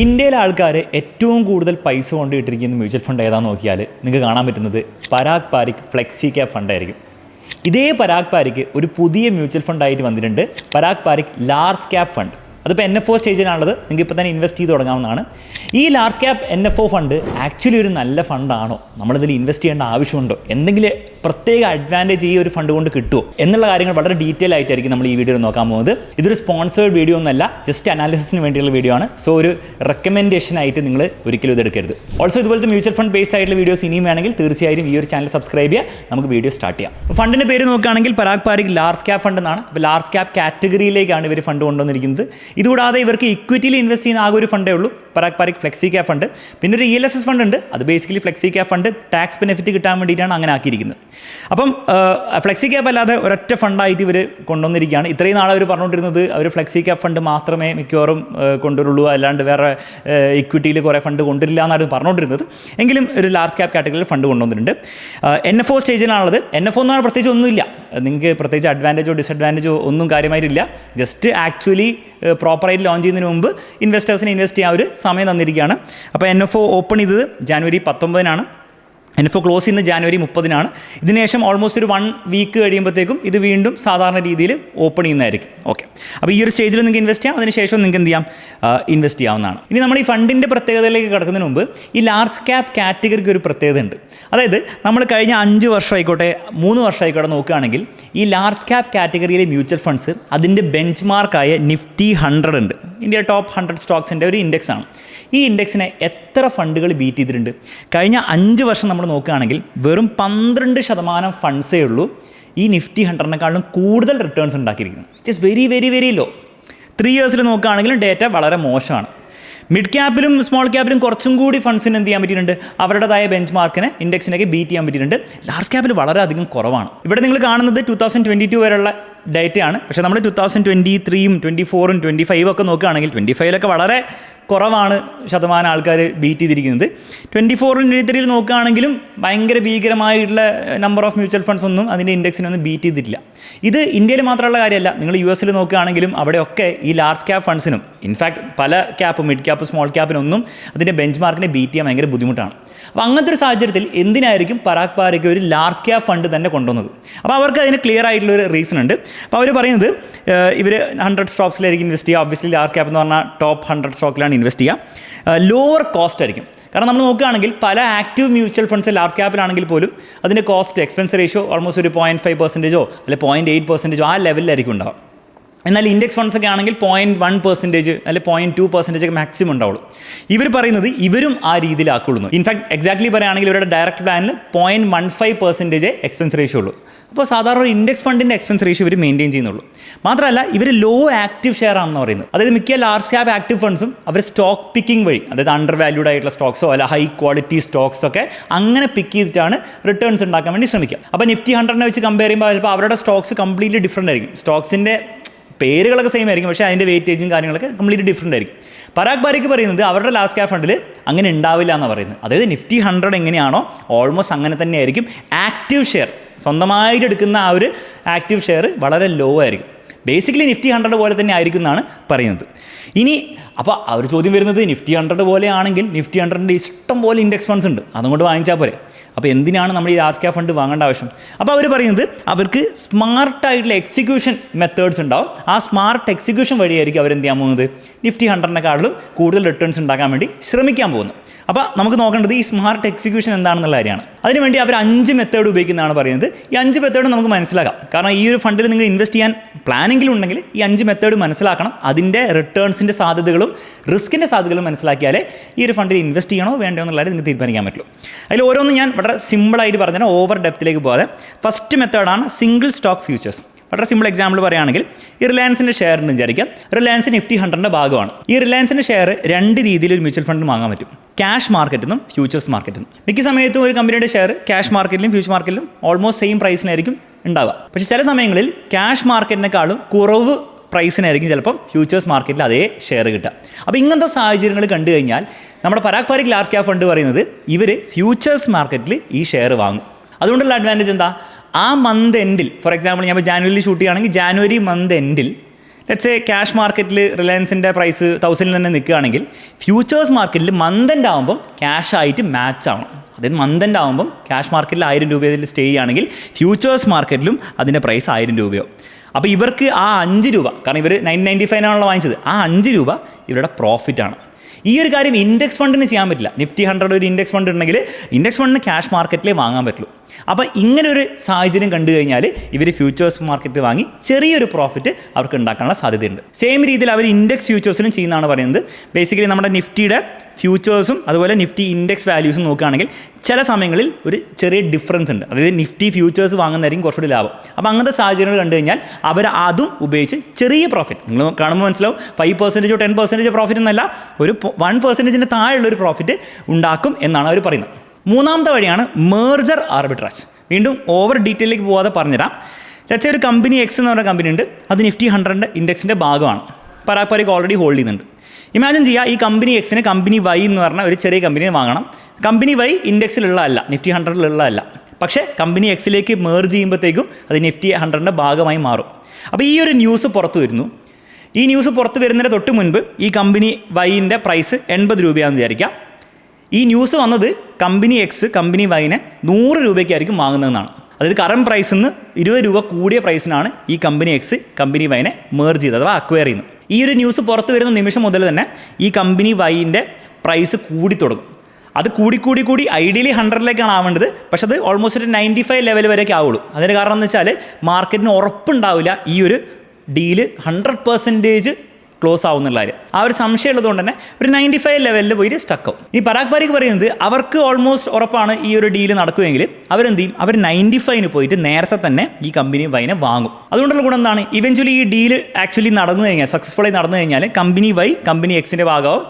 ഇന്ത്യയിലെ ആൾക്കാർ ഏറ്റവും കൂടുതൽ പൈസ കൊണ്ടിട്ടിരിക്കുന്ന മ്യൂച്വൽ ഫണ്ട് ഏതാണെന്ന് നോക്കിയാൽ നിങ്ങൾക്ക് കാണാൻ പറ്റുന്നത് പരാഗ് പാരിക് ഫ്ലെക്സി ക്യാപ് ഫണ്ടായിരിക്കും. ഇതേ പരാഗ് പാരിക് ഒരു പുതിയ മ്യൂച്വൽ ഫണ്ടായിട്ട് വന്നിട്ടുണ്ട്, Parag Parikh large cap fund. അതിപ്പോൾ NFO സ്റ്റേജിലാണുള്ളത്, നിങ്ങൾക്ക് ഇപ്പോൾ തന്നെ ഇൻവെസ്റ്റ് ചെയ്ത് തുടങ്ങാവുന്നതാണ്. ഈ large cap NFO fund actually ഒരു നല്ല ഫണ്ടാണോ, നമ്മളിതിൽ ഇൻവെസ്റ്റ് ചെയ്യേണ്ട ആവശ്യമുണ്ടോ, എന്തെങ്കിലും പ്രത്യേക അഡ്വാൻറ്റേജ് ഈ ഒരു ഫണ്ട് കൊണ്ട് കിട്ടുമോ എന്നുള്ള കാര്യങ്ങൾ വളരെ ഡീറ്റെയിൽ ആയിട്ടായിരിക്കും നമ്മൾ ഈ വീഡിയോയിൽ നോക്കാൻ പോകുന്നത്. ഇതൊരു സ്പോൺസേർഡ് വീഡിയോ ഒന്നല്ല, ജസ്റ്റ് അനാലിസിസിന് വേണ്ടിയുള്ള വീഡിയോ ആണ്. സോ ഒരു റെക്കമെൻഡേഷൻ ആയിട്ട് നിങ്ങൾ ഒരിക്കലും ഇതെടുക്കരുത്. ഓൾസോ ഇതുപോലത്തെ മ്യൂച്വൽ ഫണ്ട് ബേസ്ഡ് ആയിട്ടുള്ള വീഡിയോസ് ഇനിയും വേണമെങ്കിൽ തീർച്ചയായും ഈ ഒരു ചാനൽ സബ്സ്ക്രൈബ് ചെയ്യുക. നമുക്ക് വീഡിയോ സ്റ്റാർട്ട് ചെയ്യാം. ഫണ്ടിൻ്റെ പേര് നോക്കുകയാണെങ്കിൽ Parag Parikh large cap fund എന്നാണ്. അപ്പോൾ ലാർജ് ക്യാപ് കാറ്റഗറിയിലേക്കാണ് ഇവർ ഫണ്ട് കൊണ്ടുവന്നിരിക്കുന്നത്. ഇതുകൂടാതെ ഇവർക്ക് ഇക്വിറ്റിയിൽ ഇൻവെസ്റ്റ് ചെയ്യുന്ന ആകെ ഒരു ഫണ്ടേ ഉള്ളൂ, Parag Parikh flexi cap fund. പിന്നെ ഒരു ELSS ഫണ്ട് ഉണ്ട്, അത് basically flexi cap fund tax benefit കിട്ടാൻ വേണ്ടിയിട്ടാണ് അങ്ങനെ ആക്കിയിരിക്കുന്നത്. അപ്പം ഫ്ലെക്സി ക്യാപ് അല്ലാതെ ഒരൊറ്റ ഫണ്ടായിട്ട് ഇവർ കൊണ്ടുവന്നിരിക്കുകയാണ്. ഇത്രയും നാളെ അവർ പറഞ്ഞുകൊണ്ടിരുന്നത് അവർ ഫ്ലെക്സി ക്യാപ് ഫണ്ട് മാത്രമേ മിക്കവാറും കൊണ്ടുവരുള്ളൂ, അല്ലാണ്ട് വേറെ ഇക്വിറ്റിയിൽ കുറേ ഫണ്ട് കൊണ്ടുവരില്ല എന്നാണ് പറഞ്ഞുകൊണ്ടിരുന്നത്. എങ്കിലും ഒരു ലാർജ് ക്യാപ് കാറ്റഗറിയിൽ ഫണ്ട് കൊണ്ടുവന്നിട്ടുണ്ട്. NFO സ്റ്റേജിലാണുള്ളത്. NFO എന്ന് പറഞ്ഞാൽ പ്രത്യേകിച്ച് ഒന്നുമില്ല, നിങ്ങൾക്ക് പ്രത്യേകിച്ച് അഡ്വാൻറ്റേജോ ഡിസഡ്വാൻറ്റേജോ ഒന്നും കാര്യമായിട്ടില്ല. ജസ്റ്റ് ആക്ച്വലി പ്രോപ്പറായിട്ട് ലോഞ്ച് ചെയ്യുന്നതിന് മുമ്പ് ഇൻവെസ്റ്റേഴ്സിന് ഇൻവെസ്റ്റ് ചെയ്യാൻ ഒരു സമയം തന്നിരിക്കുകയാണ്. അപ്പോൾ NFO ഓപ്പൺ ചെയ്തത് ജനുവരി 19-നാണ്. NFO ക്ലോസ് ചെയ്യുന്നത് ജനുവരി 30-നാണ്. ഇതിനുശേഷം ഓൾമോസ്റ്റ് ഒരു 1 വീക്ക് കഴിയുമ്പോഴത്തേക്കും ഇത് വീണ്ടും സാധാരണ രീതിയിൽ ഓപ്പൺ ചെയ്യുന്നതായിരിക്കും. ഓക്കെ, അപ്പോൾ ഈ ഒരു സ്റ്റേജിൽ നിങ്ങൾക്ക് ഇൻവെസ്റ്റ് ചെയ്യാം, അതിനുശേഷം നിങ്ങൾക്ക് എന്ത് ചെയ്യാം, ഇൻവെസ്റ്റ് ചെയ്യാവുന്നതാണ്. ഇനി നമ്മൾ ഈ ഫണ്ടിൻ്റെ പ്രത്യേകതയിലേക്ക് കടക്കുന്നതിന് മുമ്പ് ഈ ലാർജ് ക്യാപ് കാറ്റഗറിക്ക് ഒരു പ്രത്യേകത ഉണ്ട്. അതായത് നമ്മൾ കഴിഞ്ഞ 5 വർഷമായിക്കോട്ടെ 3 വർഷമായിക്കോട്ടെ നോക്കുകയാണെങ്കിൽ ഈ ലാർജ് ക്യാപ് കാറ്റഗറിയിലെ മ്യൂച്വൽ ഫണ്ട്സ് അതിൻ്റെ ബെഞ്ച് മാർക്കായ Nifty 100 ഉണ്ട്, ഇന്ത്യ ടോപ്പ് 100 സ്റ്റോക്സിൻ്റെ ഒരു ഇൻഡെക്സ് ആണ്. ഈ ഇൻഡെക്സിനെ എത്ര ഫണ്ടുകൾ ബീറ്റ് ചെയ്തിട്ടുണ്ട്? കഴിഞ്ഞ 5 വർഷം നമ്മൾ നോക്കുകയാണെങ്കിൽ വെറും 12% ഫണ്ട്സേ ഉള്ളൂ ഈ Nifty 100-നെക്കാളും കൂടുതൽ റിട്ടേൺസ് ഉണ്ടാക്കിയിരിക്കുന്നത്. It is very very very low. 3 ഇയേഴ്സിൽ നോക്കുകയാണെങ്കിലും ഡേറ്റ വളരെ മോശമാണ്. മിഡ് ക്യാപ്പിലും സ്മോൾ ക്യാപ്പിലും കുറച്ചും കൂടി ഫണ്ട്സിന് എന്ത് ചെയ്യാൻ പറ്റിയിട്ടുണ്ട്, അവരുടേതായ ബെഞ്ച് മാർക്കിനെ ഇൻഡെക്സിനൊക്കെ ബീറ്റ് ചെയ്യാൻ പറ്റിയിട്ടുണ്ട്. ലാർജ് ക്യാപ്പിൽ വളരെയധികം കുറവാണ്. ഇവിടെ നിങ്ങൾ കാണുന്നത് 2022 വരെയുള്ള ഡേറ്റയാണ്. പക്ഷേ നമ്മൾ 2023-ഉം 24-ഉം 25-ഉം ഒക്കെ നോക്കുകയാണെങ്കിൽ 25-ലൊക്കെ വളരെ കുറവാണ് ശതമാനം ആൾക്കാർ ബീറ്റ് ചെയ്തിരിക്കുന്നത്. 24-ഉം 23-ൽ നോക്കുകയാണെങ്കിലും ഭയങ്കര ഭീകരമായിട്ടുള്ള നമ്പർ ഓഫ് മ്യൂച്വൽ ഫണ്ട്സ് ഒന്നും അതിൻ്റെ ഇൻഡെക്സിനൊന്നും ബീറ്റ് ചെയ്തിട്ടില്ല. ഇത് ഇന്ത്യയിൽ മാത്രമുള്ള കാര്യമല്ല, നിങ്ങൾ US-ൽ നോക്കുകയാണെങ്കിലും അവിടെയൊക്കെ ഈ ലാർജ് ക്യാപ് ഫണ്ട്സിനും ഇൻഫാക്ട് പല ക്യാപ്പ് മിഡ് ക്യാപ്പ് സ്മോൾ ക്യാപ്പിനൊന്നും അതിൻ്റെ ബെഞ്ച് മാർക്കിനെ ബീറ്റ് ചെയ്യാൻ ഭയങ്കര ബുദ്ധിമുട്ടാണ്. അപ്പോൾ അങ്ങനത്തെ ഒരു സാഹചര്യത്തിൽ എന്തിനായിരിക്കും പരാഗ് പാരിക് ഒരു ലാർജ് ക്യാപ് ഫണ്ട് തന്നെ കൊണ്ടുവന്നത്? അപ്പോൾ അവർക്ക് അതിന് ക്ലിയർ ആയിട്ടുള്ളൊരു റീസൺ ഉണ്ട്. അപ്പോൾ അവർ പറയുന്നത് ഇവർ 100 സ്റ്റോക്സിലായിരിക്കും ഇൻവെസ്റ്റ് ചെയ്യുക. ഒബ്വിയസ്ലി ലാർജ് ക്യാപ്പ് എന്ന് പറഞ്ഞാൽ ടോപ്പ് 100 സ്റ്റോക്കിലാണ് ഇൻവെസ്റ്റ് ചെയ്യുക. ലോവർ കോസ്റ്റ് ആയിരിക്കും. കാരണം നമ്മൾ നോക്കുകയാണെങ്കിൽ പല ആക്റ്റീവ് മ്യൂച്വൽ ഫണ്ട്സ് ലാർജ് ക്യാപ്പിലാണെങ്കിൽ പോലും അതിൻ്റെ കോസ്റ്റ് എക്സ്പെൻസ് റേഷ്യോ ഓൾമോസ്റ്റ് ഒരു 0.5% അല്ലെങ്കിൽ 0.8% ആ ലെവലിലായിരിക്കും ഉണ്ടാവും. എന്നാൽ ഇൻഡെക്സ് ഫണ്ട്സ് ഒക്കെ ആണെങ്കിൽ 0.1% അല്ലെങ്കിൽ 0.2% മാക്സിമം ഉണ്ടാവുള്ളൂ. ഇവർ പറയുന്നത് ഇവരും ആ രീതിയിലാക്കുള്ളൂ. ഇൻഫാക്ട് എക്സാക്ട്ലി പറയുകയാണെങ്കിൽ ഇവരുടെ ഡയറക്റ്റ് പ്ലാനിൽ 0.15% എക്സ്പെൻസ് റേഷ്യോ ഉള്ളൂ. അപ്പോൾ സാധാരണ ഒരു ഇൻഡെക്സ് ഫണ്ടിൻ്റെ എക്സ്പെൻസ് റേഷ്യോ ഇവർ മെയിൻറ്റെയിൻ ചെയ്യുന്നുള്ളൂ. മാത്രമല്ല ഇവർ ലോ ആക്റ്റീവ് ഷെയർ ആണെന്ന് പറയുന്നത്. അതായത് മിക്ക ലാർജ് ക്യാപ് ആക്റ്റീവ് ഫണ്ട്സും അവർ സ്റ്റോക്ക് പിക്കിംഗ് വഴി, അതായത് അണ്ടർ വാല്യൂഡ് ആയിട്ടുള്ള സ്റ്റോക്സോ അല്ല ഹൈ ക്വാളിറ്റി സ്റ്റോക്സോ ഒക്കെ അങ്ങനെ പിക്ക് ചെയ്തിട്ടാണ് റിട്ടേൺസ് ഉണ്ടാക്കാൻ വേണ്ടി ശ്രമിക്കുക. അപ്പോൾ Nifty 100-നെ വെച്ച് കമ്പയർ ചെയ്യുമ്പോൾ ചിലപ്പോൾ അവരുടെ സ്റ്റോക്സ് കംപ്ലീറ്റ്ലി ഡിഫറൻ്റ് ആയിരിക്കും. സ്റ്റോക്സിൻ്റെ പേരുകളൊക്കെ സെയിം ആയിരിക്കും, പക്ഷേ അതിൻ്റെ വെയിറ്റേജും കാര്യങ്ങളൊക്കെ കംപ്ലീറ്റ് ഡിഫറൻ്റ് ആയിരിക്കും. പരാഗ് പാരിക് പറയുന്നത് അവരുടെ ലാർജ് ക്യാപ് ഫണ്ടിൽ അങ്ങനെ ഉണ്ടാവില്ല എന്നാണ് പറയുന്നത്. അതായത് Nifty 100 എങ്ങനെയാണോ ഓൾമോസ്റ്റ് അങ്ങനെ തന്നെ ആയിരിക്കും. ആക്റ്റീവ് ഷെയർ സ്വന്തമായിട്ട് എടുക്കുന്ന ആ ഒരു ആക്റ്റീവ് ഷെയർ വളരെ ലോ ആയിരിക്കും. ബേസിക്കലി Nifty 100 പോലെ തന്നെ ആയിരിക്കും എന്നാണ് പറയുന്നത്. ഇനി അപ്പോൾ അവർ ചോദ്യം വരുന്നത് Nifty 100 പോലെ ആണെങ്കിൽ Nifty 100-ൻ്റെ ഇഷ്ടം പോലെ ഇൻഡെക്സ് ഫണ്ട്സ് ഉണ്ട്, അതുകൊണ്ട് വാങ്ങിച്ചാൽ പോരെ. അപ്പോൾ എന്തിനാണ് നമ്മൾ ഈ ലാർജ് ക്യാപ് ഫണ്ട് വാങ്ങേണ്ട ആവശ്യം? അപ്പോൾ അവർ പറയുന്നത് അവർക്ക് സ്മാർട്ടായിട്ടുള്ള എക്സിക്യൂഷൻ മെത്തേഡ്സ് ഉണ്ടാവും. ആ സ്മാർട്ട് എക്സിക്യൂഷൻ വഴിയായിരിക്കും അവരെന്ത് ചെയ്യാൻ പോകുന്നത്, Nifty 100-നെക്കാളും കൂടുതൽ റിട്ടേൺസ് ഉണ്ടാക്കാൻ വേണ്ടി ശ്രമിക്കാൻ പോകുന്നത്. അപ്പോൾ നമുക്ക് നോക്കേണ്ടത് ഈ സ്മാർട്ട് എക്സിക്യൂഷൻ എന്താണെന്നുള്ള കാര്യമാണ്. അതിനുവേണ്ടി അവർ 5 മെത്തേഡ് ഉപയോഗിക്കുന്നതാണ് പറയുന്നത്. ഈ 5 മെത്തേഡ് നമുക്ക് മനസ്സിലാക്കാം. കാരണം ഈ ഒരു ഫണ്ടിൽ നിങ്ങൾ ഇൻവെസ്റ്റ് ചെയ്യാൻ പ്ലാനെങ്കിലും ഉണ്ടെങ്കിൽ ഈ 5 മെത്തേഡ് മനസ്സിലാക്കണം. അതിൻ്റെ റിട്ടേൺസിൻ്റെ സാധ്യതകളും റിസ്കിൻ്റെ സാധ്യതകളും മനസ്സിലാക്കിയാലേ ഈ ഒരു ഫണ്ടിൽ ഇൻവെസ്റ്റ് ചെയ്യണോ വേണ്ടോ എന്നുള്ളത് നിങ്ങൾക്ക് തീരുമാനിക്കാൻ പറ്റുള്ളൂ. അതിൽ ഓരോന്നും ഞാൻ വളരെ സിമ്പിളായിട്ട് പറഞ്ഞാൽ ഓവർ ഡെപ്തിലേക്ക് പോകാതെ. ഫസ്റ്റ് മെത്തേഡാണ് സിംഗിൾ സ്റ്റോക്ക് ഫ്യൂച്ചേഴ്സ്. വളരെ സിമ്പിൾ എക്സാമ്പിൾ പറയുകയാണെങ്കിൽ ഈ റിലയൻസിൻ്റെ ഷെയർ എന്ന് വിചാരിക്കാം. റിലയൻസ് Nifty 100-ൻ്റെ ഭാഗമാണ്. ഈ റിലയൻസിൻ്റെ ഷെയർ 2 രീതിയിൽ ഒരു മ്യൂച്വൽ ഫണ്ട് വാങ്ങാൻ പറ്റും, ക്യാഷ് മാർക്കറ്റിൽ നിന്നും ഫ്യൂച്ചേഴ്സ് മാർക്കറ്റിൽ നിന്നും. മിക്ക സമയത്തും ഒരു കമ്പനിയുടെ ഷെയർ ക്യാഷ് മാർക്കറ്റിലും ഫ്യൂച്ചർ മാർക്കറ്റിലും ഓൾമോസ്റ്റ് സെയിം പ്രൈസിനായിരിക്കും ഉണ്ടാവുക. പക്ഷേ ചില സമയങ്ങളിൽ ക്യാഷ് മാർക്കറ്റിനേക്കാളും കുറവ് പ്രൈസിനായിരിക്കും ചിലപ്പം ഫ്യൂച്ചേഴ്സ് മാർക്കറ്റിൽ അതേ ഷെയർ കിട്ടുക. അപ്പോൾ ഇങ്ങനത്തെ സാഹചര്യങ്ങൾ കണ്ടു കഴിഞ്ഞാൽ നമ്മുടെ Parag Parikh large cap fund പറയുന്നത് ഇവർ ഫ്യൂച്ചേഴ്സ് മാർക്കറ്റിൽ ഈ ഷെയർ വാങ്ങും. അതുകൊണ്ടുള്ള അഡ്വാൻറ്റേജ് എന്താ, ആ മന്ത് എൻഡിൽ, ഫോർ എക്സാമ്പിൾ ഞാൻ ഇപ്പോൾ ജാനുവരിയിൽ ഷൂട്ട് ചെയ്യുകയാണെങ്കിൽ ജാനുവരി മന്ത് എൻഡിൽ ലെറ്റ്സ് സേ ക്യാഷ് മാർക്കറ്റിൽ റിലയൻസിൻ്റെ പ്രൈസ് 1000 തന്നെ നിൽക്കുകയാണെങ്കിൽ ഫ്യൂച്ചേഴ്സ് മാർക്കറ്റിൽ മന്ത് എൻഡ് ആകുമ്പം ക്യാഷ് ആയിട്ട് മാച്ച് ആവണം. അതായത് മന്ത് എൻഡ് ആകുമ്പം ക്യാഷ് മാർക്കറ്റിൽ 1000 രൂപയിൽ സ്റ്റേ ചെയ്യുകയാണെങ്കിൽ ഫ്യൂച്ചേഴ്സ് മാർക്കറ്റിലും അതിൻ്റെ പ്രൈസ് 1000 രൂപയോ. അപ്പോൾ ഇവർക്ക് ആ 5 രൂപ, കാരണം ഇവർ 995 വാങ്ങിച്ചത്, ആ 5 രൂപ ഇവരുടെ പ്രോഫിറ്റാണ്. ഈ ഒരു കാര്യം ഇൻഡെക്സ് ഫണ്ടിന് ചെയ്യാൻ പറ്റില്ല. നിഫ്റ്റി 100 ഒരു ഇൻഡെക്സ് ഫണ്ട് ഉണ്ടെങ്കിൽ ഇൻഡെക്സ് ഫണ്ടിന് ക്യാഷ് മാർക്കറ്റിലേ വാങ്ങാൻ പറ്റുള്ളൂ. അപ്പോൾ ഇങ്ങനെ ഒരു സാഹചര്യം കണ്ടു കഴിഞ്ഞാൽ ഇവർ ഫ്യൂച്ചേഴ്സ് മാർക്കറ്റ് വാങ്ങി ചെറിയൊരു പ്രോഫിറ്റ് അവർക്ക് ഉണ്ടാക്കാനുള്ള സാധ്യതയുണ്ട്. സെയിം രീതിയിൽ അവർ ഇൻഡെക്സ് ഫ്യൂച്ചേഴ്സിലും ചെയ്യുന്നതാണ് പറയുന്നത്. ബേസിക്കലി നമ്മുടെ നിഫ്റ്റിയുടെ ഫ്യൂച്ചേഴ്സും അതുപോലെ നിഫ്റ്റി ഇൻഡെക്സ് വാല്യൂസും നോക്കുകയാണെങ്കിൽ ചില സമയങ്ങളിൽ ഒരു ചെറിയ ഡിഫറൻസ് ഉണ്ട്. അതായത് നിഫ്റ്റി ഫ്യൂച്ചേഴ്സ് വാങ്ങുന്നതായിരിക്കും കുറച്ചുകൂടി ലാഭം. അപ്പോൾ അങ്ങനത്തെ സാഹചര്യങ്ങൾ കണ്ടു കഴിഞ്ഞാൽ അവർ അതും ഉപയോഗിച്ച് ചെറിയ പ്രോഫിറ്റ്, നിങ്ങൾ കാണുമ്പോൾ മനസ്സിലാവും, 5% 10% പ്രോഫിറ്റ് എന്നല്ല, ഒരു 1% താഴെയുള്ളൊരു പ്രോഫിറ്റ് ഉണ്ടാക്കും എന്നാണ് അവർ പറയുന്നത്. മൂന്നാമത്തെ വഴിയാണ് മേർജർ ആർബിട്രാജ്. വീണ്ടും ഓവർ ഡീറ്റെയിലേക്ക് പോകാതെ പറഞ്ഞുതരാം. ലെറ്റ്സ് സേ ഒരു കമ്പനി എക്സ് എന്ന് പറഞ്ഞ കമ്പനി ഉണ്ട്, അത് നിഫ്റ്റി 100 ഇൻഡെക്സിൻ്റെ ഭാഗമാണ്. പരാഗ് പാരിക് ഓൾറെഡി ഹോൾഡ് ചെയ്യുന്നുണ്ട്. ഇമാജിൻ ചെയ്യുക, ഈ കമ്പനി എക്സിന് കമ്പനി വൈ എന്ന് പറഞ്ഞ ഒരു ചെറിയ കമ്പനിയെ വാങ്ങണം. കമ്പനി വൈ ഇൻഡെക്സിലുള്ളതല്ല, നിഫ്റ്റി 100 പക്ഷേ കമ്പനി എക്സിലേക്ക് മേർജ് ചെയ്യുമ്പോഴത്തേക്കും അത് നിഫ്റ്റി 100 ഭാഗമായി മാറും. അപ്പോൾ ഈ ഒരു ന്യൂസ് പുറത്തു വരുന്നു. ഈ ന്യൂസ് പുറത്ത് വരുന്നതിന് തൊട്ട് മുൻപ് ഈ കമ്പനി വൈൻ്റെ പ്രൈസ് 80 രൂപയാണെന്ന് വിചാരിക്കാം. ഈ ന്യൂസ് വന്നത് കമ്പനി എക്സ് കമ്പനി വൈനെ 100 രൂപയ്ക്കായിരിക്കും വാങ്ങുന്നതെന്നാണ്. അതായത് കറണ്ട് പ്രൈസിൽ നിന്ന് 20 രൂപ കൂടിയ പ്രൈസിനാണ് ഈ കമ്പനി എക്സ് കമ്പനി വൈനെ മേർജ് ചെയ്തത്, അഥവാ അക്വയർ ചെയ്യുന്നത്. ഈ ഒരു ന്യൂസ് പുറത്ത് വരുന്ന നിമിഷം മുതൽ തന്നെ ഈ കമ്പനി വൈൻ്റെ പ്രൈസ് കൂടി തുടങ്ങും. അത് കൂടി ഐഡിയലി 100 ആവേണ്ടത്, പക്ഷെ അത് ഓൾമോസ്റ്റ് ഒരു 95 ലെവൽ വരെയൊക്കെ ആവുള്ളൂ. അതിൻ്റെ കാരണം എന്ന് വെച്ചാൽ മാർക്കറ്റിന് ഉറപ്പുണ്ടാവില്ല ഈ ഒരു ഡീല് 100% ക്ലോസ് ആവുന്നുള്ള കാര്യം. ആ ഒരു സംശയം ഉള്ളതുകൊണ്ട് തന്നെ ഒരു 95 ലെവലിൽ പോയിട്ട് സ്റ്റക്കാവും. ഈ പരാഗ് പാരിക് പറയുന്നത് അവർക്ക് ഓൾമോസ്റ്റ് ഉറപ്പാണ് ഈ ഒരു ഡീല് നടക്കുമെങ്കിൽ അവരെന്ത് ചെയ്യും, അവർ 95 പോയിട്ട് നേരത്തെ തന്നെ ഈ കമ്പനി വൈനെ വാങ്ങും. അതുകൊണ്ടുള്ള ഗുണം എന്താണ്, ഇവഞ്ച്വലി ഈ ഡീല് ആക്ച്വലി നടന്നു കഴിഞ്ഞാൽ, സക്സസ്ഫുള്ളായി നടന്നു കഴിഞ്ഞാൽ കമ്പനി വൈ കമ്പനി എക്സിൻ്റെ ഭാഗമാവും.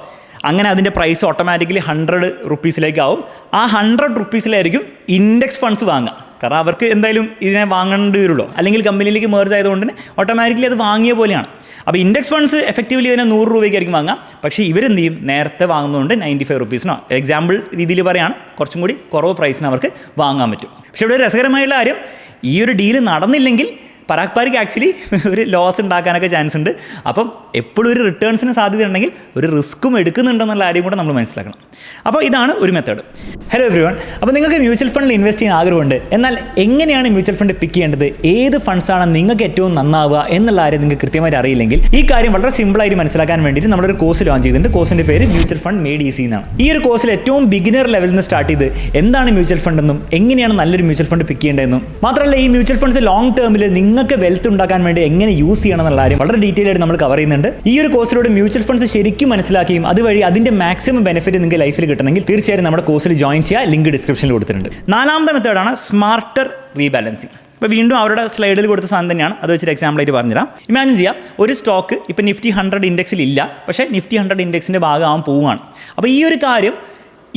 അങ്ങനെ അതിൻ്റെ പ്രൈസ് ഓട്ടോമാറ്റിക്കലി 100 റുപ്പീസിലേക്കാവും. ആ 100 റുപ്പീസിലായിരിക്കും ഇൻഡെക്സ് ഫണ്ട്സ് വാങ്ങുക. കാരണം അവർക്ക് എന്തായാലും ഇതിനെ വാങ്ങേണ്ടി വരുള്ളൂ, അല്ലെങ്കിൽ കമ്പനിയിലേക്ക് മേർജ് ആയതുകൊണ്ട് തന്നെ ഓട്ടോമാറ്റിക്കലി അത് വാങ്ങിയ പോലെയാണ്. അപ്പോൾ ഇൻഡെക്സ് ഫണ്ട്സ് എഫക്റ്റീവ്ലി ഇതിനെ 100 രൂപയ്ക്കായിരിക്കും വാങ്ങാം. പക്ഷേ ഇവരെന്ത് ചെയ്യും, നേരത്തെ വാങ്ങുന്നതുകൊണ്ട് 95 റുപ്പീസിനോ, എക്സാമ്പിൾ രീതിയിൽ പറയുകയാണ്, കുറച്ചും കൂടി കുറവ് പ്രൈസിന് അവർക്ക് വാങ്ങാൻ പറ്റും. പക്ഷേ ഇവിടെ രസകരമായുള്ള കാര്യം, ഈ ഒരു ഡീല് നടന്നില്ലെങ്കിൽ പരാഗ് പാരിക് ആക്ച്വലി ഒരു ലോസ് ഉണ്ടാക്കാനൊക്കെ ചാൻസ് ഉണ്ട്. അപ്പം എപ്പോഴും ഒരു റിട്ടേൺസിന് സാധ്യത ഉണ്ടെങ്കിൽ ഒരു റിസ്ക്കും എടുക്കുന്നുണ്ടെന്നുള്ള കാര്യം കൂടെ നമ്മൾ മനസ്സിലാക്കണം. അപ്പോൾ ഇതാണ് ഒരു മെത്തേഡ്. Hello everyone. അപ്പോൾ നിങ്ങൾക്ക് മ്യൂച്വൽ ഫണ്ടിൽ ഇൻവെസ്റ്റ് ചെയ്യാൻ ആഗ്രഹമുണ്ട്, എന്നാൽ എങ്ങനെയാണ് മ്യൂച്വൽ ഫണ്ട് പിക്ക് ചെയ്യേണ്ടത്, ഏത് ഫണ്ട്സാണ് നിങ്ങൾക്ക് ഏറ്റവും നന്നാവുക എന്നുള്ള കാര്യം നിങ്ങൾക്ക് കൃത്യമായിട്ട് അറിയില്ലെങ്കിൽ ഈ കാര്യം വളരെ സിമ്പിളായിട്ട് മനസ്സിലാക്കാൻ വേണ്ടിയിട്ട് നമ്മളൊരു കോഴ്സ് ലോഞ്ച് ചെയ്തിട്ടുണ്ട്. കോഴ്സിൻ്റെ പേര് മ്യൂച്വൽ ഫണ്ട് മെയ്ഡ് ഈസി എന്നാണ്. ഈ ഒരു കോഴ്സിൽ ഏറ്റവും ബിഗിനർ ലെവലിൽ നിന്ന് സ്റ്റാർട്ട് ചെയ്ത് എന്താണ് മ്യൂച്വൽ ഫണ്ട് എന്നും എങ്ങനെയാണ് നല്ലൊരു മ്യൂച്വൽ ഫണ്ട് പിക്ക് ചെയ്യേണ്ടതെന്നും മാത്രമല്ല ഈ മ്യൂച്വൽ ഫണ്ട്സ് ലോങ് ടേമിൽ നിങ്ങൾക്ക് വെൽത്ത് ഉണ്ടാക്കാൻ വേണ്ടി എങ്ങനെ യൂസ് ചെയ്യണം എന്നുള്ള കാര്യം വളരെ ഡീറ്റെയിൽ ആയിട്ട് നമ്മൾ കവർ ചെയ്യുന്നുണ്ട്. ഈ ഒരു കോഴ്സിലൂടെ മ്യൂച്വൽ ഫണ്ട്സ് ശരിക്കും മനസ്സിലാക്കുകയും അതുവഴി അതിന്റെ മാക്സിമം ബെനിഫിറ്റ് നിങ്ങൾക്ക് ലൈഫിൽ കിട്ടണമെങ്കിൽ തീർച്ചയായും നമ്മുടെ കോഴ്സിൽ ജോയിൻ ചെയ്യുക. ലിങ്ക് ഡിസ്ക്രിപ്ഷനിൽ കൊടുത്തിട്ടുണ്ട്. നാലാമത്തെ മെത്തേഡാണ് സ്മാർട്ടർ റീബാലൻസിങ്. ഇപ്പോൾ വീണ്ടും അവരുടെ സ്ലൈഡിൽ കൊടുത്ത സാധനം തന്നെയാണ്, അത് വെച്ചിട്ട് എക്സാമ്പിൾ ആയിട്ട് പറഞ്ഞുതരാം. ഇമാജിൻ ചെയ്യാം, ഒരു സ്റ്റോക്ക് ഇപ്പോൾ നിഫ്റ്റി 100 ഇൻഡെക്സിൽ ഇല്ല, പക്ഷേ നിഫ്റ്റി 100 ഇൻഡെക്സിൻ്റെ ഭാഗമാകാൻ പോവുകയാണ്. അപ്പോൾ ഈ ഒരു കാര്യം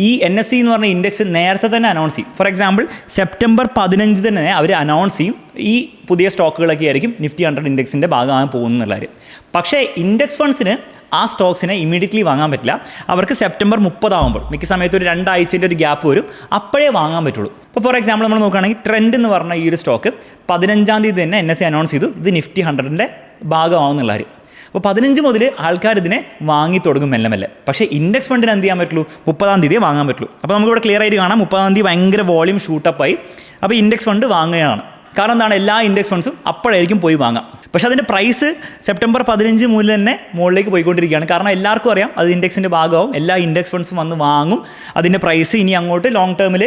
ഈ NSE എന്ന് പറഞ്ഞ ഇൻഡെക്സ് നേരത്തെ തന്നെ അനൗൺസ് ചെയ്യും. ഫോർ എക്സാമ്പിൾ സെപ്റ്റംബർ 15 തന്നെ അവർ അനൗൺസ് ചെയ്യും ഈ പുതിയ സ്റ്റോക്കുകളൊക്കെ ആയിരിക്കും നിഫ്റ്റി 100 ഇൻഡെക്സിൻ്റെ ഭാഗമാകാൻ പോകുന്നുള്ള കാര്യം. പക്ഷേ ഇൻഡെക്സ് ഫണ്ട്സിന് ആ സ്റ്റോക്സിനെ ഇമ്മീഡിയറ്റ്ലി വാങ്ങാൻ പറ്റില്ല. അവർക്ക് സെപ്റ്റംബർ 30 ആകുമ്പോൾ, മിക്ക സമയത്ത് ഒരു 2 ആഴ്ചൻ്റെ ഒരു ഗ്യാപ്പ് വരും, അപ്പോഴേ വാങ്ങാൻ പറ്റുള്ളൂ. ഇപ്പോൾ ഫോർ എക്സാമ്പിൾ നമ്മൾ നോക്കുകയാണെങ്കിൽ ട്രെൻഡ് എന്ന് പറഞ്ഞ ഈ ഒരു സ്റ്റോക്ക് 15-ാം തീയതി തന്നെ NSE അനൗൺസ് ചെയ്തു ഇത് നിഫ്റ്റി 100ൻ്റെ ഭാഗമാവുന്നുള്ള കാര്യം. അപ്പോൾ 15 മുതൽ ആൾക്കാർ ഇതിനെ വാങ്ങി തുടങ്ങും മെല്ലെ മെല്ലെ. പക്ഷേ ഇൻഡെക്സ് ഫണ്ടിന് എന്ത് ചെയ്യാൻ പറ്റുള്ളൂ, 30-ാം തീയതിയെ വാങ്ങാൻ പറ്റുള്ളൂ. അപ്പോൾ നമുക്കിവിടെ ക്ലിയർ ആയിട്ട് കാണാം, 30-ാം തീയതി ഭയങ്കര വോളിയം ഷൂട്ടപ്പായി. അപ്പോൾ ഇൻഡെക്സ് ഫണ്ട് വാങ്ങുകയാണ്. കാരണം എന്താണ്, എല്ലാ ഇൻഡെക്സ് ഫണ്ട്സും അപ്പോഴായിരിക്കും പോയി വാങ്ങാം. പക്ഷേ അതിൻ്റെ പ്രൈസ് സെപ്റ്റംബർ 15 മുതൽ തന്നെ മുകളിലേക്ക് പോയിക്കൊണ്ടിരിക്കുകയാണ്. കാരണം എല്ലാവർക്കും അറിയാം അത് ഇൻഡെക്സിൻ്റെ ഭാഗമാവും, എല്ലാ ഇൻഡെക്സ് ഫണ്ട്സും വന്ന് വാങ്ങും. അതിൻ്റെ പ്രൈസ് ഇനി അങ്ങോട്ട് ലോങ് ടേമിൽ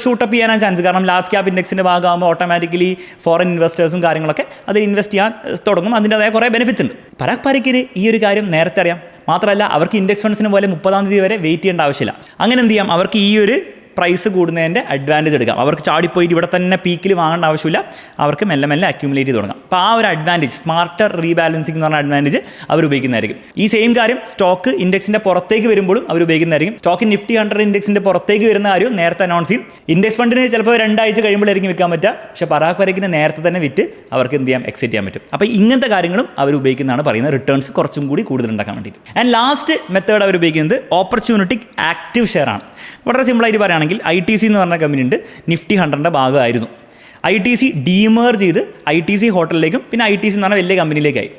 ഷൂട്ടപ്പ് ചെയ്യാനാണ് ചാൻസ്. കാരണം ലാർജ് ക്യാപ് ഇൻഡെക്സിൻ്റെ ഭാഗമാകുമ്പോൾ ഓട്ടോമാറ്റിക്കലി ഫോറിൻ ഇൻവെസ്റ്റേഴ്സും കാര്യങ്ങളൊക്കെ അതിൽ ഇൻവെസ്റ്റ് ചെയ്യാൻ തുടങ്ങും. അതിൻ്റെതായ കുറേ ബെനിഫിറ്റ്സ് ഉണ്ട്. പരാഗ് പാരിക്കിന് ഈ ഒരു കാര്യം നേരത്തെ അറിയാം. മാത്രമല്ല അവർക്ക് ഇൻഡെക്സ് ഫണ്ട്സിന് പോലെ 30-ാം തീയതി വരെ വെയിറ്റ് ചെയ്യേണ്ട ആവശ്യമില്ല. അങ്ങനെ എന്ത് ചെയ്യാം, അവർക്ക് ഈ ഒരു പ്രൈസ് കൂടുന്നതിൻ്റെ അഡ്വാൻറ്റേജ് എടുക്കാം. അവർക്ക് ചാടിപ്പോയിട്ട് ഇവിടെ തന്നെ പീക്കിൽ വാങ്ങേണ്ട ആവശ്യമില്ല, അവർക്ക് മെല്ലെ മെല്ലെ അക്യുമുലേറ്റ് ചെയ്ത് തുടങ്ങാം. അപ്പോൾ ആ ഒരു അഡ്വാൻറ്റേജ്, സ്മാർട്ടർ റീബാലൻസിംഗ് എന്ന് പറഞ്ഞ അഡ്വാൻറ്റേജ് അവർ ഉപയോഗിക്കുന്നതായിരിക്കും. ഈ സെയിം കാര്യം സ്റ്റോക്ക് ഇൻഡെക്സിൻ്റെ പുറത്തേക്ക് വരുമ്പോഴും അവർ ഉപയോഗിക്കുന്നതായിരിക്കും. സ്റ്റോക്ക് നിഫ്റ്റി 100 ഇൻഡെക്സിൻ്റെ പുറത്തേക്ക് വരുന്ന കാര്യം നേരത്തെ അനൗൺസ് ചെയ്യും. ഇൻഡെക്സ് ഫണ്ടിന് ചിലപ്പോൾ 2 ആഴ്ച കഴിയുമ്പോഴായിരിക്കും വിൽക്കാൻ പറ്റുക. പക്ഷേ പരാഗ് പാരിക്കിന് നേരത്തെ തന്നെ വിറ്റ് അവർക്ക് എന്ത് ചെയ്യാം, എക്സിറ്റ് ചെയ്യാൻ പറ്റും. അപ്പോൾ ഇങ്ങനത്തെ കാര്യങ്ങളും അവർ ഉപയോഗിക്കുന്നതാണ് പറയുന്നത്, റിട്ടേൺസ് കുറച്ചും കൂടി കൂടുതൽ ഉണ്ടാക്കാൻ വേണ്ടിയിട്ട്. ആൻഡ് ലാസ്റ്റ് മെത്തേഡ് അവർ ഉപയോഗിക്കുന്നത് ഓപ്പർച്യൂണിറ്റിക് ആക്റ്റീവ് ഷെയർ ആണ്. വളരെ സിമ്പിളായിട്ട് പറയുകയാണെങ്കിൽ ITC എന്ന് പറഞ്ഞ കമ്പനി ഉണ്ട്, നിഫ്റ്റി 100ൻ്റെ ഭാഗമായിരുന്നു. ITC ഡീമേർജ് ചെയ്ത് ITC ഹോട്ടലിലേക്കും പിന്നെ ITC എന്ന് പറഞ്ഞ വലിയ കമ്പനിയിലേക്കായി.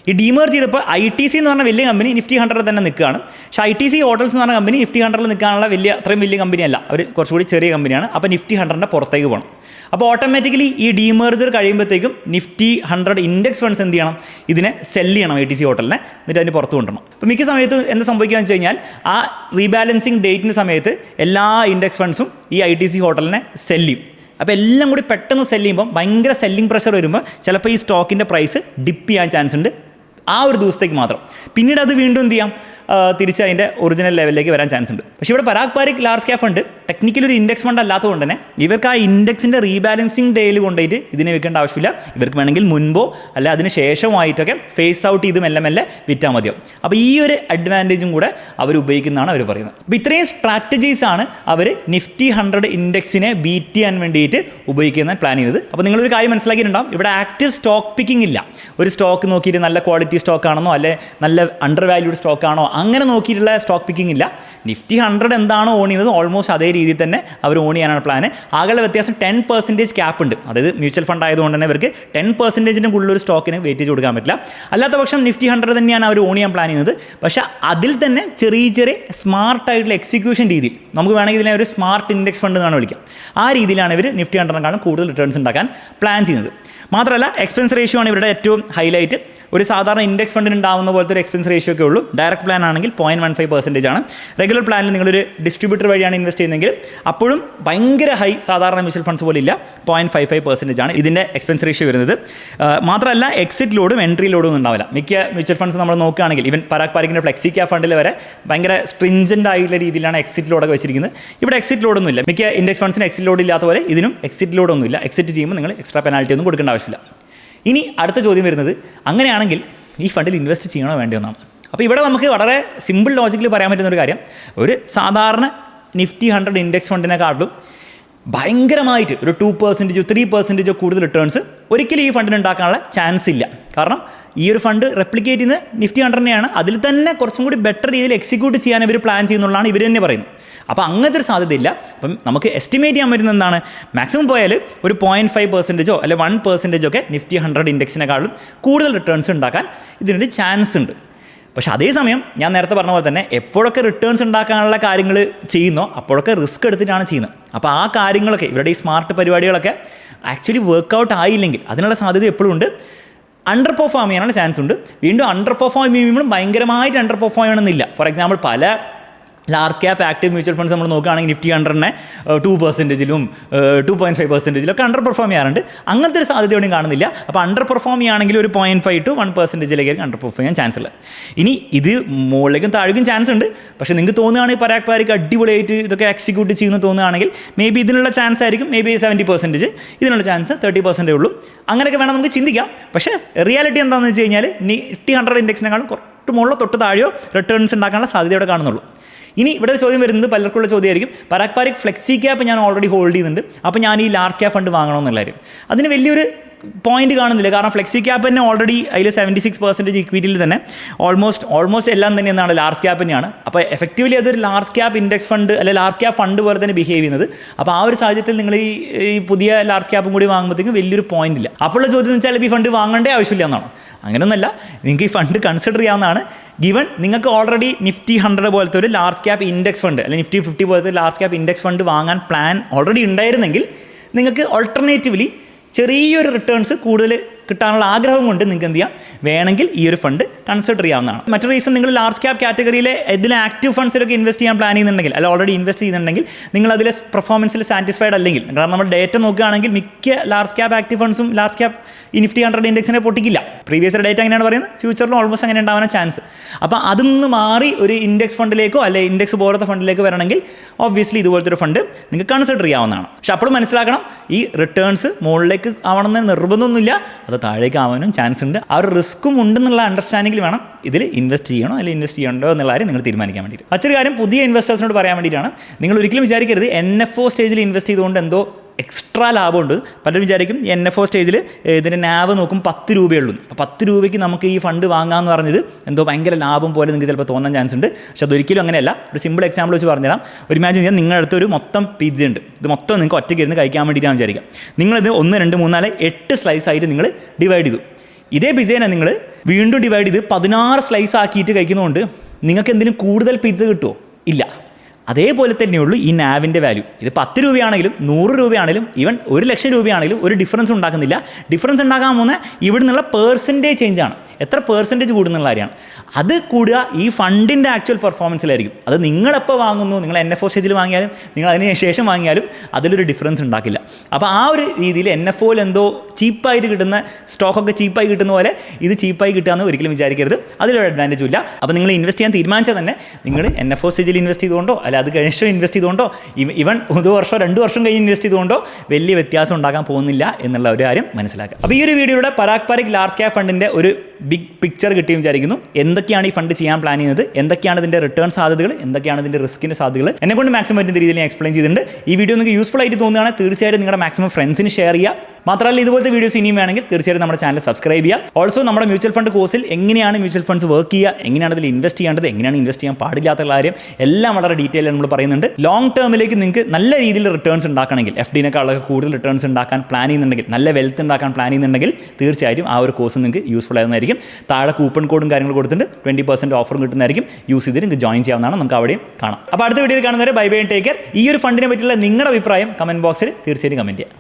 ഈ ഡീമേർജ് ചെയ്തപ്പോൾ ITC എന്ന് പറഞ്ഞ വലിയ കമ്പനി നിഫ്റ്റി 100 തന്നെ നിൽക്കുകയാണ്. പക്ഷേ ITC ഹോട്ടൽസ് എന്ന് പറഞ്ഞ കമ്പനി നിഫ്റ്റി 100 നിൽക്കാനുള്ള അത്രയും വലിയ കമ്പനിയല്ല, അവർ കുറച്ചുകൂടി ചെറിയ കമ്പനിയാണ്. അപ്പോൾ നിഫ്റ്റി 100 പുറത്തേക്ക് പോകണം. അപ്പോൾ ഓട്ടോമാറ്റിക്കലി ഈ ഡീമേർജർ കഴിയുമ്പോഴത്തേക്കും നിഫ്റ്റി 100 ഇൻഡെക്സ് ഫണ്ട്സ് എന്ത് ചെയ്യണം, ഇതിനെ സെല്ല് ചെയ്യണം ITC ഹോട്ടലിനെ, എന്നിട്ട് അതിന് പുറത്ത് കൊണ്ടുവരണം. അപ്പോൾ മിക്ക സമയത്ത് എന്താ സംഭവിക്കുകയെന്ന് വെച്ച് കഴിഞ്ഞാൽ ആ റീബാലൻസിങ് ഡേറ്റിൻ്റെ സമയത്ത് എല്ലാ ഇൻഡെക്സ് ഫണ്ട്സും ഈ ITC ഹോട്ടലിനെ സെല്ല് ചെയ്യും. അപ്പോൾ എല്ലാം കൂടി പെട്ടെന്ന് സെല്ല് ചെയ്യുമ്പോൾ ഭയങ്കര സെല്ലിംഗ് പ്രഷർ വരുമ്പോൾ ചിലപ്പോൾ ഈ സ്റ്റോക്കിൻ്റെ പ്രൈസ് ഡിപ്പ് ചെയ്യാൻ ചാൻസ് ഉണ്ട്, ആ ഒരു ദിവസത്തേക്ക് മാത്രം. പിന്നീട് അത് വീണ്ടും എന്ത് ചെയ്യാം, തിരിച്ച് അതിൻ്റെ ഒറിജിനൽ ലെവലിലേക്ക് വരാൻ ചാൻസ് ഉണ്ട്. പക്ഷേ ഇവിടെ Parag Parikh large cap fund technically ഒരു ഇൻഡെക്സ് ഫണ്ട് അല്ലാത്തതുകൊണ്ട് തന്നെ ഇവർക്ക് ആ ഇൻഡെക്സിൻ്റെ റീബാലൻസിങ് ഡേയിൽ കൊണ്ടുപോയിട്ട് ഇതിനെ വെക്കേണ്ട ആവശ്യമില്ല. ഇവർക്ക് വേണമെങ്കിൽ മുൻപോ അല്ല അതിന് ശേഷമായിട്ടൊക്കെ ഫേസ് ഔട്ട് ചെയ്ത് മെല്ലെ മെല്ലെ വിറ്റാൽ മതിയാവും. അപ്പോൾ ഈ ഒരു അഡ്വാൻറ്റേജും കൂടെ അവർ ഉപയോഗിക്കുന്നതാണ് അവർ പറയുന്നത്. അപ്പോൾ ഇത്രയും സ്ട്രാറ്റജീസാണ് അവർ നിഫ്റ്റി 100 ഇൻഡെക്സിനെ ബീറ്റ് ചെയ്യാൻ വേണ്ടിയിട്ട് ഉപയോഗിക്കുന്ന പ്ലാൻ ചെയ്തത്. അപ്പോൾ നിങ്ങളൊരു കാര്യം മനസ്സിലാക്കിയിട്ടുണ്ടാവും, ഇവിടെ ആക്റ്റീവ് സ്റ്റോക്ക് പിക്കിംഗ് ഇല്ല. ഒരു സ്റ്റോക്ക് നോക്കിയിട്ട് നല്ല ക്വാളിറ്റി സ്റ്റോക്ക് ആണെന്നോ അല്ലെ നല്ല അണ്ടർ വാല്യൂഡ് സ്റ്റോക്ക് ആണോ അങ്ങനെ നോക്കിയിട്ടുള്ള സ്റ്റോക്ക് പിക്കിംഗ് ഇല്ല. നിഫ്റ്റി 100 എന്താണോ ഓൺ ചെയ്യുന്നത് ഓൾമോസ്റ്റ് അതേ രീതിയിൽ തന്നെ അവർ ഓൺ ചെയ്യാനാണ് പ്ലാൻ. ആകെയുള്ള വ്യത്യാസം 10% ക്യാപ്പ് ഉണ്ട്. അതായത് മ്യൂച്വൽ ഫണ്ട് ആയതുകൊണ്ട് തന്നെ ഇവർക്ക് 10%ൻ്റെ ഉള്ളൊരു സ്റ്റോക്കിന് വെയിറ്റേജ് കൊടുക്കാൻ പറ്റില്ല. അല്ലാത്ത പക്ഷം നിഫ്റ്റി 100 തന്നെയാണ് അവർ ഓൺ ചെയ്യാൻ പ്ലാൻ ചെയ്യുന്നത്. പക്ഷേ അതിൽ തന്നെ ചെറിയ ചെറിയ സ്മാർട്ടായിട്ടുള്ള എക്സിക്യൂഷൻ രീതിയിൽ നമുക്ക് വേണമെങ്കിൽ ഇതിനെ ഒരു സ്മാർട്ട് ഇൻഡെക്സ് ഫണ്ട് എന്നാണ് വിളിക്കാം. ആ രീതിയിലാണ് ഇവർ നിഫ്റ്റി 100 കൂടുതൽ റിട്ടേൺസ് ഉണ്ടാക്കാൻ പ്ലാൻ ചെയ്യുന്നത്. മാത്രമല്ല എക്സ്പെൻസ് റേഷ്യോ ആണ് ഇവരുടെ ഏറ്റവും ഹൈലൈറ്റ്. ഒരു സാധാരണ ഇൻഡെക്സ് ഫണ്ടിന് ഉണ്ടാകുന്ന പോലത്തെ ഒരു എക്സ്പെൻസ് റേഷ്യോ ഒക്കെ ഉള്ളൂ. ഡയറക്റ്റ് പ്ലാൻ ആണെങ്കിൽ 0.15% ആണ്. റെഗുലർ പ്ലാനിൽ നിങ്ങളൊരു ഡിസ്ട്രിബ്യൂട്ടർ വഴിയാണ് ഇൻവെസ്റ്റ് ചെയ്യുന്നതെങ്കിൽ അപ്പോഴും ഭയങ്കര ഹൈ സാധാരണ മ്യൂച്വൽ ഫണ്ട്സ് പോലെ ഇല്ല, 0.55% ആണ് ഇതിൻ്റെ എക്സ്പെൻസ് റേഷ്യോ വരുന്നത്. മാത്രമല്ല എക്സിറ്റ് ലോഡും എൻട്രി ലോഡും ഒന്നും ഉണ്ടാവില്ല. മിക്ക മ്യൂച്വൽ ഫണ്ട്സ് നമ്മൾ നോക്കുകയാണെങ്കിൽ ഈവൻ പരാഗ് പാരിക്കിൻ്റെ ഫ്ലെക്സി ക്യാപ് ഫണ്ടിൽ വരെ ഭയങ്കര സ്ട്രിഞ്ചൻ്റ് ആയിട്ടുള്ള രീതിയിലാണ് എക്സിറ്റ് ലോഡൊക്കെ വെച്ചിരിക്കുന്നത്. ഇവിടെ എക്സിറ്റ് ലോഡൊന്നും ഇല്ല. മിക്ക ഇൻഡെക്സ് ഫണ്ട്സിന് എക്സിറ്റ് ലോഡ് ഇല്ലാത്ത പോലെ ഇതിനും എക്സിറ്റ് ലോഡൊന്നും ഇല്ല. എക്സിറ്റ് ചെയ്യുമ്പോൾ നിങ്ങൾ എക്സ്ട്രാ പെനാൽറ്റി ഒന്നും കൊടുക്കേണ്ട ആവശ്യമില്ല. ഇനി അടുത്ത ചോദ്യം വരുന്നത്, അങ്ങനെയാണെങ്കിൽ ഈ ഫണ്ടിൽ ഇൻവെസ്റ്റ് ചെയ്യണോ വേണ്ടിയെന്നാണ്. അപ്പോൾ ഇവിടെ നമുക്ക് വളരെ സിമ്പിൾ ലോജിക്കിൽ പറയാൻ പറ്റുന്ന ഒരു കാര്യം, ഒരു സാധാരണ നിഫ്റ്റി 100 ഇൻഡെക്സ് ഫണ്ടിനെക്കാട്ടും ഭയങ്കരമായിട്ട് ഒരു 2%, 3% കൂടുതൽ റിട്ടേൺസ് ഒരിക്കലും ഈ ഫണ്ടിന് ഉണ്ടാക്കാനുള്ള ചാൻസ് ഇല്ല. കാരണം ഈ ഒരു ഫണ്ട് റെപ്ലിക്കേറ്റ് ചെയ്യുന്ന നിഫ്റ്റി 100 അതിൽ തന്നെ കുറച്ചും കൂടി ബെറ്റർ രീതിയിൽ എക്സിക്യൂട്ട് ചെയ്യാൻ ഇവർ പ്ലാൻ ചെയ്യുന്നുള്ളതാണ് ഇവർ തന്നെ പറയുന്നത്. അപ്പോൾ അങ്ങനത്തെ ഒരു സാധ്യതയില്ല. അപ്പം നമുക്ക് എസ്റ്റിമേറ്റ് ചെയ്യാൻ പറ്റുന്നത് എന്താണ്, മാക്സിമം പോയാൽ ഒരു 0.5% അല്ലെ 1% ഒക്കെ നിഫ്റ്റി 100 ഇൻഡെക്സിനെക്കാളും കൂടുതൽ റിട്ടേൺസ് ഉണ്ടാക്കാൻ ഇതിനൊരു ചാൻസ് ഉണ്ട്. പക്ഷേ അതേസമയം ഞാൻ നേരത്തെ പറഞ്ഞ പോലെ തന്നെ എപ്പോഴൊക്കെ റിട്ടേൺസ് ഉണ്ടാക്കാനുള്ള കാര്യങ്ങൾ ചെയ്യുന്നോ അപ്പോഴൊക്കെ റിസ്ക് എടുത്തിട്ടാണ് ചെയ്യുന്നത്. അപ്പോൾ ആ കാര്യങ്ങളൊക്കെ ഇവരുടെ ഈ സ്മാർട്ട് പരിപാടികളൊക്കെ ആക്ച്വലി വർക്കൗട്ട് ആയില്ലെങ്കിൽ അതിനുള്ള സാധ്യത എപ്പോഴും ഉണ്ട്. അണ്ടർ പെർഫോം ചെയ്യാനുള്ള ചാൻസ് ഉണ്ട്. വീണ്ടും അണ്ടർ പെർഫോം ചെയ്യുമ്പോഴും ഭയങ്കരമായിട്ട് അണ്ടർ പെർഫോം ചെയ്യണമെന്നില്ല. ഫോർ എക്സാമ്പിൾ പല large cap active mutual funds നമ്മൾ നോക്കുകയാണെങ്കിൽ നിഫ്റ്റി 100 2%, 2.5% ഒക്കെ അണ്ടർ പെർഫോം ചെയ്യാറുണ്ട്. അങ്ങനത്തെ ഒരു സാധ്യത ഒന്നും കാണുന്നില്ല. അപ്പോൾ അണ്ടർ പെർഫോം ചെയ്യുകയാണെങ്കിൽ ഒരു 0.5 to 1% അണ്ടർ പെർഫോം ചെയ്യാൻ ചാൻസ് ഉള്ളത്. ഇനി ഇത് മുകളിലേക്കും താഴേക്കും ചാൻസ് ഉണ്ട്. പക്ഷേ നിങ്ങൾക്ക് തോന്നുകയാണെങ്കിൽ പരാഗ് പാരിക് അടിപൊളിയായിട്ട് ഇതൊക്കെ എക്സിക്യൂട്ട് ചെയ്യുന്നു തോന്നുകയാണെങ്കിൽ മേ ബി ഇതിനുള്ള ചാൻസ് ആയിരിക്കും മേ ബി 70%, ഇതിനുള്ള ചാൻസ് 30% ഉള്ളൂ. അങ്ങനെയൊക്കെ വേണം നമുക്ക് ചിന്തിക്കാം. പക്ഷേ റിയാലിറ്റി എന്താണെന്ന് വെച്ച് കഴിഞ്ഞാൽ നിഫ്റ്റി 100 ഇൻഡെക്സിനെക്കാളും കുറച്ച് മുകളിലോ തൊട്ട് താഴെയോ റിട്ടേൺസ് ഉണ്ടാക്കാനുള്ള സാധ്യത ഇവിടെ കാണുന്നുള്ളൂ. ഇനി ഇവിടെ ചോദ്യം വരുന്നത് പലർക്കുള്ള ചോദ്യമായിരിക്കും, പരാഗ് പാരിക് ഫ്ലെക്സി ക്യാപ്പ് ഞാൻ ഓൾറെഡി ഹോൾഡ് ചെയ്യുന്നുണ്ട്, അപ്പോൾ ഞാൻ ഈ ലാർജ് ക്യാപ് ഫണ്ട് വാങ്ങണമെന്നുള്ളതായിരിക്കും. അതിന് വലിയൊരു പോയിന്റ് കാണുന്നില്ല. കാരണം ഫ്ലെക്സി ക്യാപ്പ് തന്നെ ഓൾറെഡി അതിൽ 76% ഇക്വിറ്റിയിൽ തന്നെ ഓൾമോസ്റ്റ് എല്ലാം തന്നെ എന്താണ് ലാർജ് ക്യാപ്പ് തന്നെയാണ്. അപ്പോൾ എഫക്റ്റീവ്ലി അതൊരു ലാർജ് ക്യാപ്പ് ഇൻഡെക്സ് ഫണ്ട് അല്ലെ ലാർജ് ക്യാപ്പ് ഫണ്ട് പോലെ തന്നെ ബിഹേവ് ചെയ്യുന്നത്. അപ്പോൾ ആ ഒരു സാഹചര്യത്തിൽ നിങ്ങൾ ഈ പുതിയ ലാർജ് ക്യാപ്പും കൂടി വാങ്ങുമ്പോഴത്തേക്കും വലിയൊരു പോയിന്റ് ഇല്ല. അപ്പോഴുള്ള ചോദ്യം എന്ന് വെച്ചാൽ ഈ ഫണ്ട് വാങ്ങേണ്ട ആവശ്യമില്ല എന്നാണ്. അങ്ങനെയൊന്നുമല്ല, നിങ്ങൾക്ക് ഈ ഫണ്ട് കൺസിഡർ ചെയ്യാവുന്നതാണ്. ഗിവൺ നിങ്ങൾക്ക് ഓൾറെഡി നിഫ്റ്റി 100 പോലത്തെ ഒരു ലാർജ് ക്യാപ്പ് ഇൻഡെക്സ് ഫണ്ട് അല്ലെങ്കിൽ നിഫ്റ്റി 50 പോലത്തെ ലാർജ് ക്യാപ്പ് ഇൻഡെക്സ് ഫണ്ട് വാങ്ങാൻ പ്ലാൻ ഓൾറെഡി ഉണ്ടായിരുന്നെങ്കിൽ നിങ്ങൾക്ക് ഓൾട്ടർനേറ്റീവ്ലി ചെറിയൊരു റിട്ടേൺസ് കൂടുതൽ കിട്ടാനുള്ള ആഗ്രഹം കൊണ്ട് നിങ്ങൾക്ക് എന്ത് ചെയ്യാം, വേണമെങ്കിൽ ഈ ഒരു ഫണ്ട് കൺസിഡർ ചെയ്യാവുന്നതാണ്. മറ്റൊരു റീസൺ, നിങ്ങൾ ലാർജ് ക്യാപ് കാറ്റഗറിയിലെ ഇതിലെ ആക്റ്റീവ് ഫണ്ട്സിലൊക്കെ ഇൻവെസ്റ്റ് ചെയ്യാൻ പ്ലാൻ ചെയ്യുന്നുണ്ടെങ്കിൽ അല്ല ഓൾറെഡി ഇൻവെസ്റ്റ് ചെയ്യുന്നുണ്ടെങ്കിൽ നിങ്ങൾ അതിലെ പെർഫോമൻസിൽ സാറ്റിസ്ഫൈഡ് അല്ലെങ്കിൽ, കാരണം നമ്മൾ ഡേറ്റ നോക്കുകയാണെങ്കിൽ മിക്ക ലാർജ് ക്യാപ് ആക്റ്റീവ് ഫണ്ട്സും ലാർജ് ക്യാപ് ഈ നിഫ്റ്റി 100 ഇൻഡെക്സിനെ പൊട്ടിക്കില്ല. പ്രീവിയസ് ഡേറ്റ അങ്ങനെയാണ് പറയുന്നത്, ഫ്യൂച്ചറിലും ഓൾമോസ്റ്റ് അങ്ങനെ ഉണ്ടാവാൻ ചാൻസ്. അപ്പോൾ അതിൽ നിന്ന് മാറി ഒരു ഇൻഡെക്സ് ഫണ്ടിലേക്കോ അല്ലെ ഇൻഡെക്സ് പോലത്തെ ഫണ്ടിലേക്കോ വരണമെങ്കിൽ ഓബ്വിയസ്ലി ഇതുപോലത്തെ ഒരു ഫണ്ട് നിങ്ങൾക്ക് കൺസിഡർ ചെയ്യാവുന്നതാണ്. പക്ഷെ അപ്പോഴും മനസ്സിലാക്കണം, ഈ റിട്ടേൺസ് മുകളിലേക്ക് ആവണമെന്ന് നിർബന്ധമൊന്നുമില്ല, അത് താഴേക്ക് ആവാനും ചാൻസ് ഉണ്ട്. ആ ഒരു റിസ്ക്കും ഉണ്ടെന്നുള്ള അണ്ടർസ്റ്റാൻഡിങ്ങിൽ വേണം ഇതിൽ ഇൻവെസ്റ്റ് ചെയ്യണോ അല്ലെങ്കിൽ ഇൻവെസ്റ്റ് ചെയ്യണ്ടോ എന്നുള്ള കാര്യം നിങ്ങൾ തീരുമാനിക്കാൻ വേണ്ടിയിട്ട്. മറ്റൊരു കാര്യം പുതിയ ഇൻവെസ്റ്റേഴ്സിനോട് പറയാൻ വേണ്ടിയിട്ടാണ്, നിങ്ങൾ ഒരിക്കലും വിചാരിക്കരുത് NFO സ്റ്റേജിൽ ഇൻവെസ്റ്റ് ചെയ്തുകൊണ്ട് എന്തോ എക്സ്ട്രാ ലാഭമുണ്ട്. പലരും വിചാരിക്കും NFO സ്റ്റേജിൽ ഇതിൻ്റെ നാവ് നോക്കും 10 രൂപയുള്ളൂ. അപ്പോൾ 10 രൂപയ്ക്ക് നമുക്ക് ഈ ഫണ്ട് വാങ്ങാമെന്ന് പറഞ്ഞത് എന്തോ ഭയങ്കര ലാഭം പോലെ നിങ്ങൾക്ക് ചിലപ്പോൾ തോന്നാൻ ചാൻസ് ഉണ്ട്. പക്ഷെ അതൊരിക്കലും അങ്ങനെയല്ല. ഒരു സിമ്പിൾ എക്സാമ്പിൾ വെച്ച് പറഞ്ഞുതരാം. ഒരു ഇമാജിൻ ചെയ്യാൻ, നിങ്ങളുടെ അടുത്തൊരു മൊത്തം പിസ്സ ഉണ്ട്. ഇത് മൊത്തം നിങ്ങൾക്ക് ഒറ്റയ്ക്ക് ഇരുന്ന് കഴിക്കാൻ വേണ്ടിയിട്ടാണ് വിചാരിക്കുക. നിങ്ങളിത് 1, 2, 3, 4, 8 സ്ലൈസ് ആയിട്ട് നിങ്ങൾ ഡിവൈഡ് ചെയ്തു. ഇതേ പിസ്സേനെ നിങ്ങൾ വീണ്ടും ഡിവൈഡ് ചെയ്ത് 16 സ്ലൈസ് ആക്കിയിട്ട് കഴിക്കുന്നതുകൊണ്ട് നിങ്ങൾക്ക് എന്തെങ്കിലും കൂടുതൽ പിസ്സ കിട്ടുമോ? ഇല്ല. അതേപോലെ തന്നെയുള്ളൂ ഈ നാവിൻ്റെ വാല്യൂ. ഇത് 10 രൂപയാണെങ്കിലും 100 രൂപയാണെങ്കിലും ഈവൻ 1,00,000 രൂപയാണെങ്കിലും ഒരു ഡിഫറൻസ് ഉണ്ടാക്കുന്നില്ല. ഡിഫറൻസ് ഉണ്ടാക്കാൻ പോകുന്ന ഇവിടെ നിന്നുള്ള പേഴ്സൻറ്റേജ് ചേഞ്ചാണ്. എത്ര പേഴ്സൻറ്റേജ് കൂടുന്നുള്ള കാര്യമാണ്. അത് കൂടുക ഈ ഫണ്ടിൻ്റെ ആക്ച്വൽ പെർഫോമൻസിലായിരിക്കും. അത് നിങ്ങളെപ്പോൾ വാങ്ങുന്നു, നിങ്ങൾ NFO സ്റ്റേജിൽ വാങ്ങിയാലും നിങ്ങൾ അതിന് ശേഷം വാങ്ങിയാലും അതിലൊരു ഡിഫറൻസ് ഉണ്ടാക്കില്ല. അപ്പോൾ ആ ഒരു രീതിയിൽ NFOയിൽ എന്തോ ചീപ്പായിട്ട് കിട്ടുന്ന സ്റ്റോക്കൊക്കെ ചീപ്പായി കിട്ടുന്ന പോലെ ഇത് ചീപ്പായി കിട്ടുകയെന്ന് ഒരിക്കലും വിചാരിക്കരുത്. അതിലൊരു അഡ്വാൻറ്റേജും ഇല്ല. അപ്പോൾ നിങ്ങൾ ഇൻവെസ്റ്റ് ചെയ്യാൻ തീരുമാനിച്ചാൽ തന്നെ നിങ്ങൾ NFO സ്റ്റേജിൽ ഇൻവെസ്റ്റ് ചെയ്തുകൊണ്ടോ അല്ല അത് കഴിഞ്ഞ ഇൻവെസ്റ്റ് ചെയ്തുകൊണ്ടോ ഇവൻ 1 വർഷം 2 വർഷം കഴിഞ്ഞ് ഇൻവെസ്റ്റ് ചെയ്തുകൊണ്ടോ വലിയ വ്യത്യാസം ഉണ്ടാക്കാൻ പോകുന്നില്ല എന്നുള്ള ഒരു കാര്യം മനസ്സിലാക്കുക. അപ്പോൾ ഈ ഒരു വീഡിയോയുടെ പരാഗ് പാരിക് ലാർജ് ക്യാപ് ഫണ്ടിൻ്റെ ഒരു ബിഗ് പിക്ചർ കിട്ടിയെന്ന് വിചാരിക്കുന്നു. എന്തൊക്കെയാണ് ഈ ഫണ്ട് ചെയ്യാൻ പ്ലാൻ ചെയ്യുന്നത്, എന്തൊക്കെയാണ് ഇതിൻ്റെ റിട്ടേൺ സാധ്യതകൾ, എന്തൊക്കെയാണ് ഇതിൻ്റെ റിസ്കിൻ്റെ സാധ്യതകൾ, എന്നെക്കൊണ്ട് മാക്സിമം പറ്റുന്ന രീതിയിൽ ഞാൻ എക്സ്പ്ലെയിൻ ചെയ്തിട്ടുണ്ട്. ഈ വീഡിയോ നിങ്ങൾക്ക് യൂസ്ഫുൾ ആയിട്ട് തോന്നുകയാണെങ്കിൽ തീർച്ചയായിട്ടും നിങ്ങളുടെ മാക്സിമം ഫ്രണ്ട്സിന് ഷെയർ ചെയ്യുക. മാത്രമല്ല ഇതുപോലത്തെ വീഡിയോസ് ഇനിയും വേണമെങ്കിൽ തീർച്ചയായിട്ടും നമ്മുടെ ചാനൽ സബ്സ്ക്രൈബ് ചെയ്യുക. ഓൾസോ നമ്മുടെ മ്യൂച്വൽ ഫണ്ട് കോഴ്സിൽ എങ്ങനെയാണ് മ്യൂച്വൽ ഫണ്ട്സ് വർക്ക് ചെയ്യുക, എങ്ങനെയാണ് അതിൽ ഇൻവെസ്റ്റ് ചെയ്യേണ്ടത്, എങ്ങനെയാണ് ഇൻവെസ്റ്റ് ചെയ്യാൻ പാടില്ലാത്ത കാര്യം എല്ലാം വളരെ ഡീറ്റെയിൽ നമ്മൾ പറയുന്നുണ്ട്. ലോങ് ടേമിലേക്ക് നിങ്ങൾക്ക് നല്ല രീതിയിൽ റിട്ടേൺസ് ഉണ്ടാക്കണമെങ്കിൽ, FDനേക്കാളൊക്കെ കൂടുതൽ റിട്ടേൺസ് ഉണ്ടാക്കാൻ പ്ലാൻ ചെയ്യുന്നുണ്ടെങ്കിൽ, നല്ല വെൽത്ത് ഉണ്ടാക്കാൻ പ്ലാൻ ചെയ്യുന്നുണ്ടെങ്കിൽ തീർച്ചയായിട്ടും ആ ഒരു കോഴ്സ് നിങ്ങൾക്ക് യൂസ്ഫുൾ ആകുന്നതായിരിക്കും. താഴെ കൂപ്പൺ കോഡും കാര്യങ്ങൾ കൊടുത്തിട്ടുണ്ട് 20% ഓഫറും കിട്ടുന്നതായിരിക്കും. യൂസ് ചെയ്തിട്ട് നിങ്ങൾക്ക് ജോയിൻ ചെയ്യാവുന്നതാണ്. നമുക്ക് അവിടെയും കാണാം. അപ്പോൾ അടുത്ത വീഡിയോയിൽ കാണുന്നവരെ ബൈ ബൈ ടേക്ക് കെയർ. ഈ ഒരു ഫണ്ടിനെ പറ്റിയുള്ള നിങ്ങളുടെ അഭിപ്രായം കമൻറ്റ് ബോക്സിൽ തീർച്ചയായിട്ടും കമൻറ്റ് ചെയ്യുക.